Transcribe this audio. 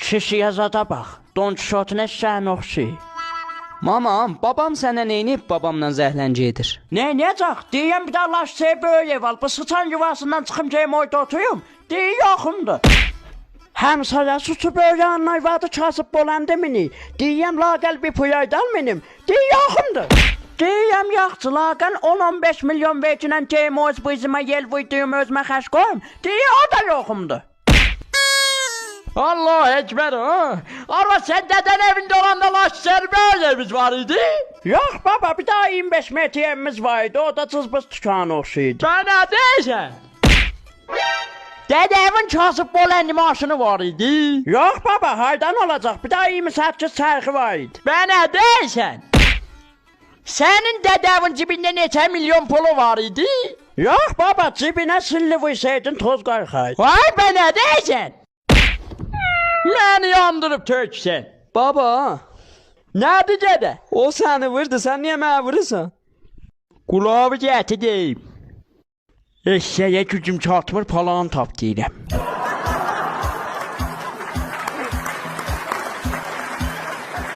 Kişiyə zada bax. Don Kişotun eşşəyin oxşu. Mamam, babam sənə neynib babamla zəhlənci edir? Neyəcək? Deyəm bir də laşçıya böyük ev al. Bu sıçan yuvasından çıxım ki, moyda otuyum. Deyi yoxumdur. Həmsaya suçu böyük anlayvadı kasıb bolandı mini. Deyəm laqəl bir puyaydal minim. Deyi yoxumdur. Deyəm yaxçı laqən 10-15 milyon vecinin Ceymoz bu izimə yel vuyduyum özmə xəş qoyum. Deyi o da yoxumdur. Allah ekber ha. Arva sen deden evinde olanda laşçıya böyle evimiz var idi. Yok baba bir daha 25 metre evimiz vardı. O da cızbız tükanı oxşuydu. Bana deysen. Dedevin kasıb bolendi maşını var idi. Yok baba haydan olacak. Bir daha 28 sərxi var idi. Bana deysen. Senin dedevin cibinde neçə milyon pulu var idi? Yok baba cibine silli vursaydın toz qarxaydı. Vay bana deysen. Məni yandırıb töksən. Baba, Nədir dədə? o səni vurdu, sən niyə mənə vurursan? Qulağı gəti deyim. Eşşəyə gücüm çatmır, palan tap deyirəm.